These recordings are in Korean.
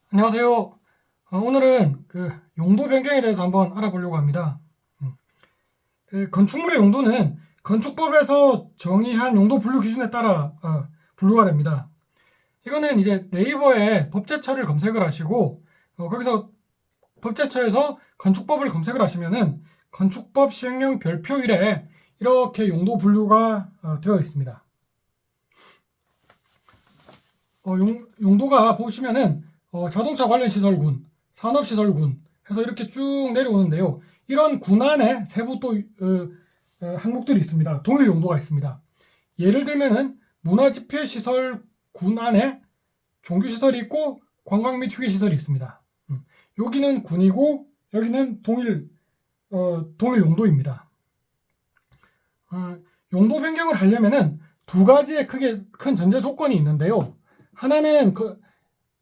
안녕하세요. 오늘은 용도 변경에 대해서 한번 알아보려고 합니다. 건축물의 용도는 건축법에서 정의한 용도 분류 기준에 따라 분류가 됩니다. 이거는 이제 네이버에 법제처를 검색을 하시고 거기서 법제처에서 건축법을 검색을 하시면은 건축법 시행령 별표 1에 이렇게 용도 분류가 되어 있습니다. 용도가 보시면은 자동차 관련 시설군, 산업시설군 해서 이렇게 쭉 내려오는데요. 이런 군 안에 세부 또 항목들이 있습니다. 동일 용도가 있습니다. 예를 들면은 문화집회시설 군 안에 종교시설이 있고 관광 및 휴게시설이 있습니다. 여기는 군이고 여기는 동일 용도입니다. 용도 변경을 하려면은 두 가지의 크게 큰 전제 조건이 있는데요. 하나는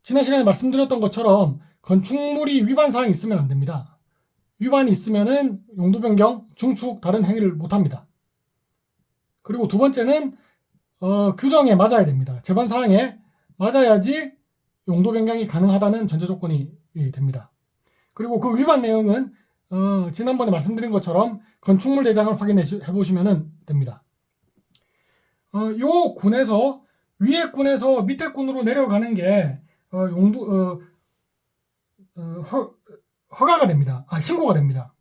지난 시간에 말씀드렸던 것처럼 건축물이 위반 사항이 있으면 안 됩니다. 위반이 있으면은 용도 변경, 중축, 다른 행위를 못 합니다. 그리고 두 번째는 규정에 맞아야 됩니다. 제반 사항에 맞아야지 용도 변경이 가능하다는 전제 조건이 됩니다. 그리고 그 위반 내용은 지난번에 말씀드린 것처럼 건축물 대장을 확인해 보시면 됩니다. 요 군에서 위에 군에서 밑에 군으로 내려가는 게 허가가 됩니다. 신고가 됩니다.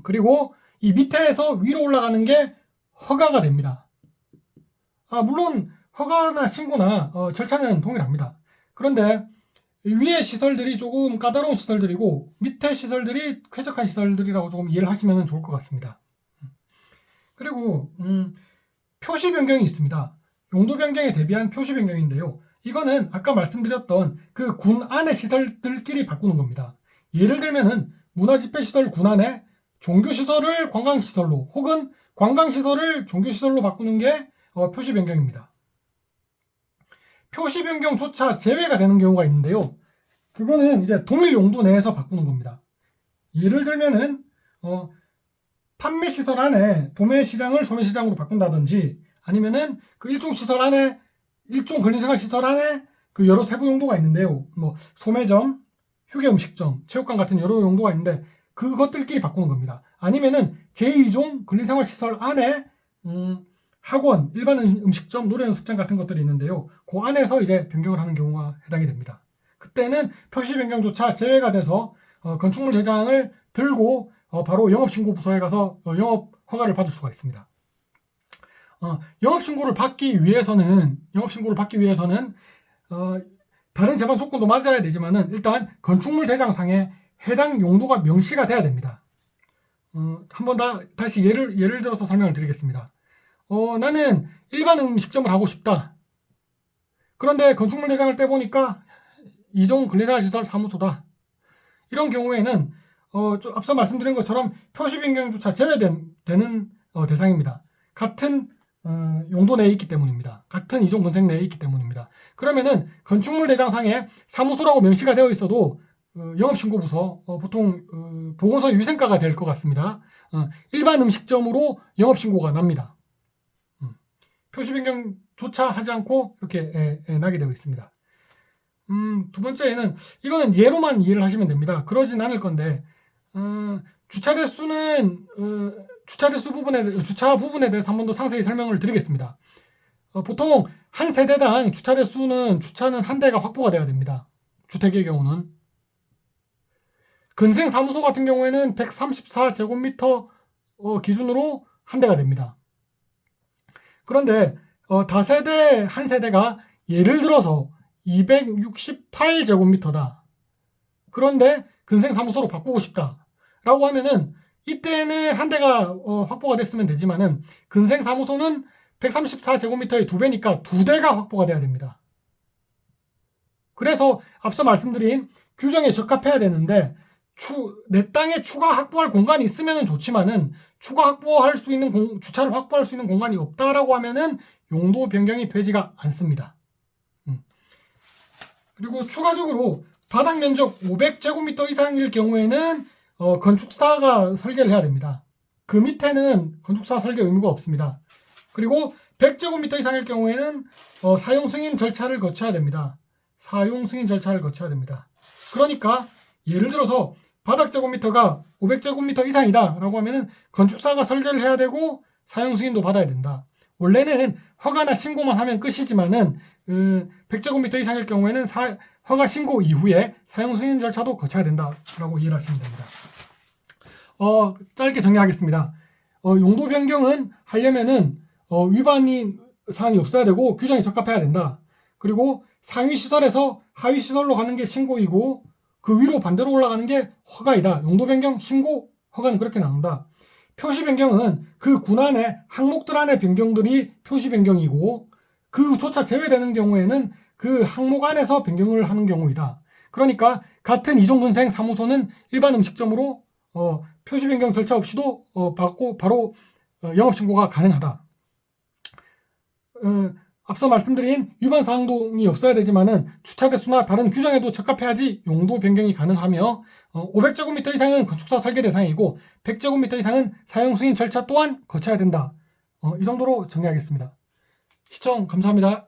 그리고 이 밑에서 위로 올라가는 게 허가가 됩니다. 물론 허가나 신고나 절차는 동일합니다. 그런데 위에 시설들이 조금 까다로운 시설들이고 밑에 시설들이 쾌적한 시설들이라고 조금 이해를 하시면 좋을 것 같습니다. 그리고 표시 변경이 있습니다. 용도 변경에 대비한 표시 변경인데요. 이거는 아까 말씀드렸던 그 군 안의 시설들끼리 바꾸는 겁니다. 예를 들면은 문화집회시설 군 안에 종교시설을 관광시설로 혹은 관광시설을 종교시설로 바꾸는 게 표시 변경입니다. 표시 변경조차 제외가 되는 경우가 있는데요. 그거는 이제 동일 용도 내에서 바꾸는 겁니다. 예를 들면은 판매시설 안에 도매시장을 소매시장으로 바꾼다든지 아니면은 그 일종 시설 안에 일종 근린생활 시설 안에 그 여러 세부 용도가 있는데요. 뭐 소매점, 휴게음식점, 체육관 같은 여러 용도가 있는데 그것들끼리 바꾸는 겁니다. 아니면은 제2종 근린생활 시설 안에 학원, 일반 음식점, 노래연습장 같은 것들이 있는데요. 그 안에서 이제 변경을 하는 경우가 해당이 됩니다. 그때는 표시 변경조차 제외가 돼서 건축물 대장을 들고 바로 영업신고부서에 가서 영업 허가를 받을 수가 있습니다. 영업신고를 받기 위해서는 다른 제반 조건도 맞아야 되지만은 일단 건축물 대장상에 해당 용도가 명시가 돼야 됩니다. 한번 다시 예를 들어서 설명을 드리겠습니다. 나는 일반 음식점을 하고 싶다. 그런데 건축물 대장을 떼보니까 2종 근린생활시설 사무소다. 이런 경우에는 앞서 말씀드린 것처럼 표시 변경조차 제외되는 대상입니다. 같은 용도 내에 있기 때문입니다. 같은 이종 건색 내에 있기 때문입니다. 그러면은 건축물 대장상에 사무소라고 명시가 되어 있어도 영업신고부서 보통 보건소 위생과가 될 것 같습니다. 일반 음식점으로 영업신고가 납니다. 표시 변경조차 하지 않고 이렇게 나게 되어 있습니다. 두 번째는 이거는 예로만 이해를 하시면 됩니다. 그러진 않을 건데 주차 대수는 주차 부분에 대해서 한 번 더 상세히 설명을 드리겠습니다. 보통 한 세대당 주차는 한 대가 확보가 돼야 됩니다. 주택의 경우는 근생 사무소 같은 경우에는 134제곱미터 기준으로 한 대가 됩니다. 그런데 다세대 한 세대가 예를 들어서 268제곱미터다. 그런데 근생 사무소로 바꾸고 싶다. 라고 하면은 이때는 한 대가 확보가 됐으면 되지만은 근생 사무소는 134제곱미터의 2배니까 2대가 확보가 돼야 됩니다. 그래서 앞서 말씀드린 규정에 적합해야 되는데 내 땅에 추가 확보할 공간이 있으면 좋지만은 추가 확보할 수 있는 주차를 확보할 수 있는 공간이 없다라고 하면은 용도 변경이 되지가 않습니다. 그리고 추가적으로 바닥 면적 500제곱미터 이상일 경우에는 건축사가 설계를 해야 됩니다. 그 밑에는 건축사 설계 의무가 없습니다. 그리고 100제곱미터 이상일 경우에는 사용 승인 절차를 거쳐야 됩니다. 사용 승인 절차를 거쳐야 됩니다. 그러니까 예를 들어서 바닥 제곱미터가 500제곱미터 이상이다 라고 하면은 건축사가 설계를 해야 되고 사용 승인도 받아야 된다. 원래는 허가나 신고만 하면 끝이지만은 100제곱미터 이상일 경우에는 허가 신고 이후에 사용 승인 절차도 거쳐야 된다라고 이해를 하시면 됩니다. 짧게 정리하겠습니다. 용도 변경은 하려면은 위반이 사항이 없어야 되고 규정에 적합해야 된다. 그리고 상위 시설에서 하위 시설로 가는 게 신고이고 그 위로 반대로 올라가는 게 허가이다. 용도 변경, 신고, 허가는 그렇게 나온다. 표시 변경은 그 군안의 항목들 안의 변경들이 표시 변경이고 그조차 제외되는 경우에는 그 항목 안에서 변경을 하는 경우이다. 그러니까 같은 이종군생 사무소는 일반 음식점으로 표시 변경 절차 없이도 받고 바로 영업신고가 가능하다. 앞서 말씀드린 위반 사항이 없어야 되지만은 주차 대수나 다른 규정에도 적합해야지 용도 변경이 가능하며 500제곱미터 이상은 건축사 설계 대상이고 100제곱미터 이상은 사용 승인 절차 또한 거쳐야 된다. 이 정도로 정리하겠습니다. 시청 감사합니다.